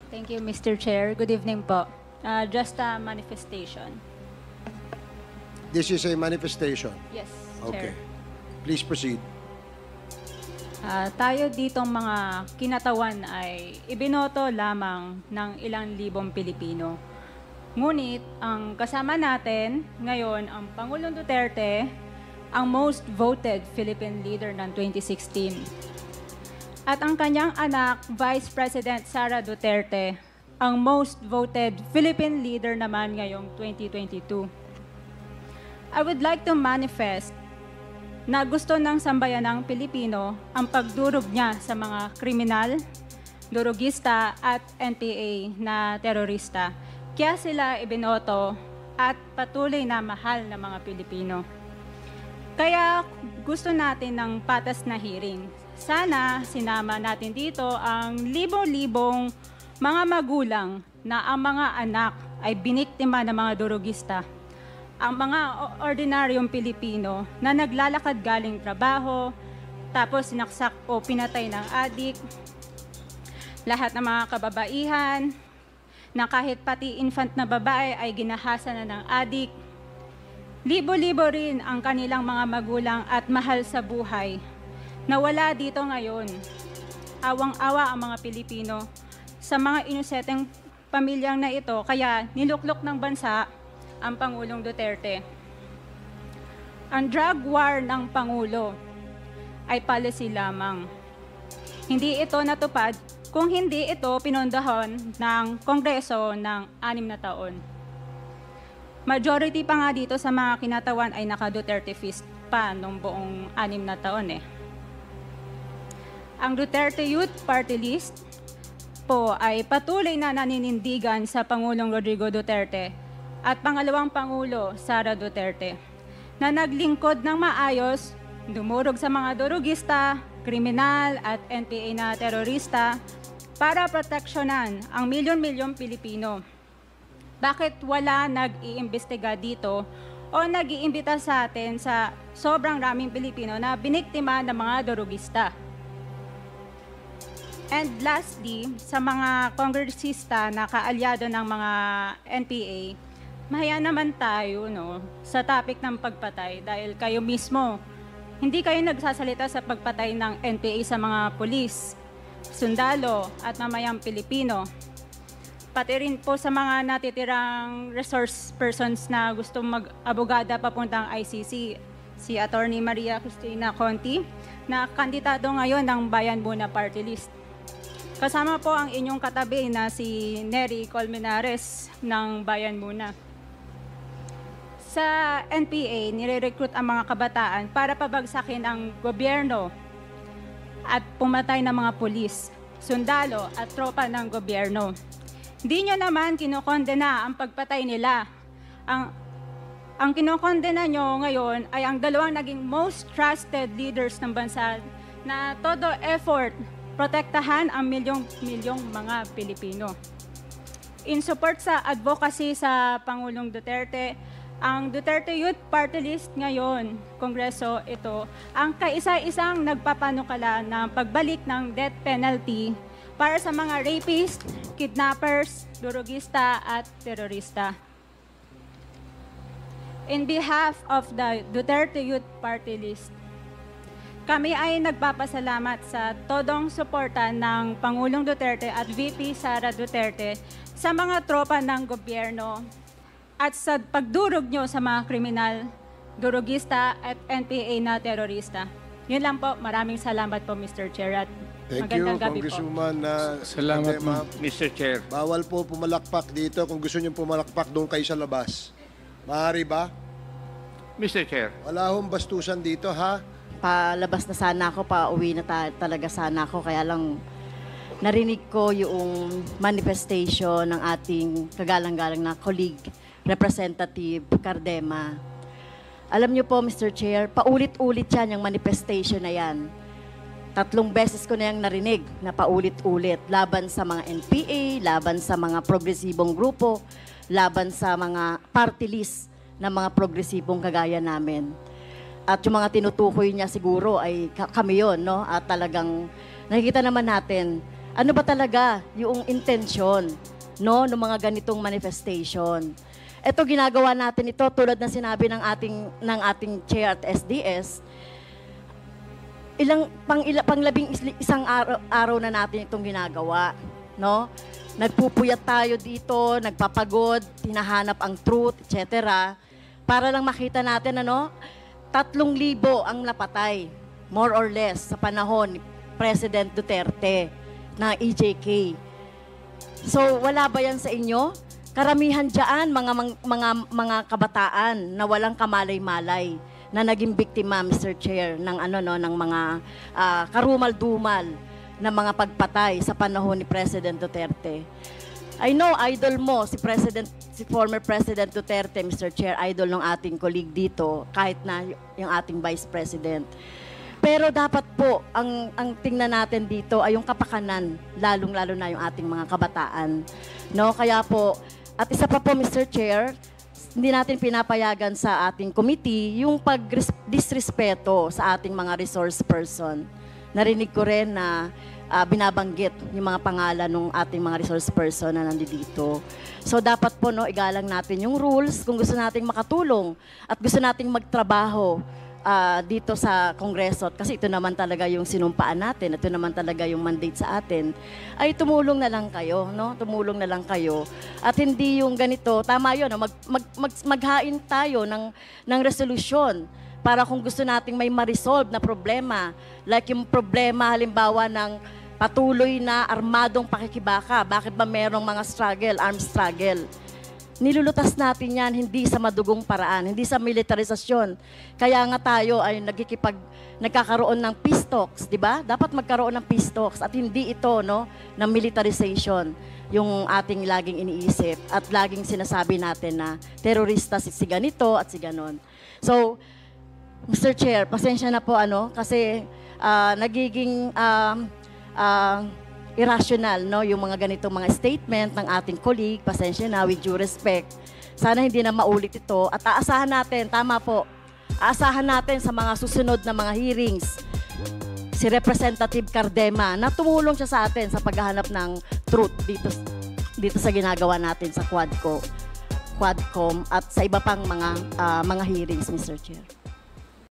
Thank you, Mr. Chair. Good evening po. Just a manifestation. This is a manifestation. Yes, Okay. Chair. Please proceed. Tayo ditong mga kinatawan ay ibinoto lamang ng ilang libong Pilipino. Ngunit ang kasama natin ngayon ang Pangulong Duterte, ang most voted Philippine leader ng 2016. At ang kanyang anak, Vice President Sara Duterte, ang most voted Philippine leader naman ngayong 2022. I would like to manifest na gusto ng sambayanang Pilipino ang pagdurog niya sa mga kriminal, durugista at NPA na terorista. Kaya sila ibinoto at patuloy na mahal ng mga Pilipino. Kaya gusto natin ng patas na hearing. Sana sinama natin dito ang libo-libong mga magulang na ang mga anak ay biniktima ng mga durugista. Ang mga ordinaryong Pilipino na naglalakad galing trabaho, tapos sinaksak o pinatay ng adik, lahat ng mga kababaihan, na kahit pati infant na babae ay ginahasa na ng adik. Libo-libo rin ang kanilang mga magulang at mahal sa buhay na wala dito ngayon. Awang-awa ang mga Pilipino sa mga inosenteng pamilyang na ito, kaya niluklok ng bansa ang Pangulong Duterte. Ang drug war ng Pangulo ay policy lamang. Hindi ito natupad kung hindi ito pinondohan ng Kongreso ng 6 na taon. Majority pa nga dito sa mga kinatawan ay naka-Duterte fist pa nung buong 6 na taon eh. Ang Duterte Youth Party List po ay patuloy na naninindigan sa Pangulong Rodrigo Duterte at pangalawang Pangulo, Sara Duterte, na naglingkod ng maayos, dumurog sa mga durugista, kriminal at NPA na terorista para proteksyonan ang milyon-milyong Pilipino. Bakit wala nag-iimbestiga dito o nag-iimbita sa atin sa sobrang raming Pilipino na biniktima ng mga durugista? And lastly, sa mga kongresista na kaalyado ng mga NPA, mahaya naman tayo sa topic ng pagpatay dahil kayo mismo, hindi kayo nagsasalita sa pagpatay ng NPA sa mga pulis, sundalo at mamayang Pilipino. Pati rin po sa mga natitirang resource persons na gusto mag-abogada papuntang ICC, si Attorney Maria Cristina Conti, na kandidato ngayon ng Bayan Muna Party List. Kasama po ang inyong katabi na si Nery Colmenares ng Bayan Muna. Sa NPA, nire-recruit ang mga kabataan para pabagsakin ang gobyerno at pumatay ng mga pulis, sundalo at tropa ng gobyerno. Hindi nyo naman kinokondena ang pagpatay nila. Ang kinokondena nyo ngayon ay ang dalawang naging most trusted leaders ng bansa na todo effort protektahan ang milyong-milyong mga Pilipino. In support sa advocacy sa Pangulong Duterte, ang Duterte Youth Party List ngayon, Kongreso ito, ang kaisa-isang nagpapanukala ng pagbalik ng death penalty para sa mga rapist, kidnappers, durugista at terorista. In behalf of the Duterte Youth Party List, kami ay nagpapasalamat sa todong suporta ng Pangulong Duterte at VP Sara Duterte sa mga tropa ng gobyerno at sa pagdurog nyo sa mga kriminal, durugista at NPA na terorista. Yun lang po. Maraming salamat po, Mr. Chair. At Thank you, magandang gabi po. Congresswoman. Salamat, Ma'am. Mr. Chair. Bawal po pumalakpak dito. Kung gusto niyo pumalakpak, doon kayo sa labas. Maaari ba? Mr. Chair. Wala hong bastusan dito, ha? Palabas na sana ako, pauwi na talaga sana ako. Kaya lang narinig ko yung manifestation ng ating kagalang-galang na colleague, Representative Cardema. Alam niyo po, Mr. Chair, paulit-ulit yan yung manifestation na yan. 3 beses ko na yung narinig na paulit-ulit. Laban sa mga NPA, laban sa mga progresibong grupo, laban sa mga party list ng mga progresibong kagaya namin. At yung mga tinutukoy niya siguro ay kami yon, no? At talagang nakikita naman natin ano ba talaga yung intensyon, no, ng mga ganitong manifestation. Ito, ginagawa natin ito tulad ng sinabi ng ating chair at SDS. Panglabing isang araw na natin itong ginagawa, no? Nagpupuyat tayo dito, nagpapagod, hinahanap ang truth, etc. Para lang makita natin, 3,000 ang napatay, more or less, sa panahon ni President Duterte na EJK. So, wala ba yan sa inyo? Karamihan dyan, mga kabataan na walang kamalay-malay na naging biktima, Mr. Chair, ng ng mga karumal-dumal na mga pagpatay sa panahon ni President Duterte. I know, idol mo, si former President Duterte, Mr. Chair, idol ng ating colleague dito, kahit na yung ating Vice President. Pero dapat po, ang tingnan natin dito ay yung kapakanan, lalong-lalo na yung ating mga kabataan. No? Kaya po, at isa pa po, Mr. Chair, hindi natin pinapayagan sa ating committee yung pag-disrespeto sa ating mga resource person. Narinig ko rin na binabanggit yung mga pangalan ng ating mga resource person na nandito. So dapat po igalang natin yung rules kung gusto nating makatulong at gusto nating magtrabaho dito sa Kongreso, kasi ito naman talaga yung sinumpaan natin, ito naman talaga yung mandate sa atin, ay tumulong na lang kayo, no? Tumulong na lang kayo. At hindi yung ganito, tama yun, maghain tayo ng resolusyon para kung gusto nating may ma-resolve na problema, like yung problema halimbawa ng patuloy na armadong pakikibaka, bakit ba merong mga armed struggle? Nilulutas natin yan hindi sa madugong paraan, hindi sa militarisasyon. Kaya nga tayo ay nagkakaroon ng peace talks, di ba? Dapat magkaroon ng peace talks at hindi ito ng militarization yung ating laging iniisip at laging sinasabi natin na terorista si ganito at si ganon. So, Mr. Chair, pasensya na po kasi nagiging irrational, yung mga ganitong mga statement ng ating colleague, pasensya na, with due respect. Sana hindi na maulit ito at aasahan natin, tama po, aasahan natin sa mga susunod na mga hearings si Representative Cardema na tumulong siya sa atin sa paghahanap ng truth dito sa ginagawa natin sa Quadcom at sa iba pang mga hearings, Mr. Chair.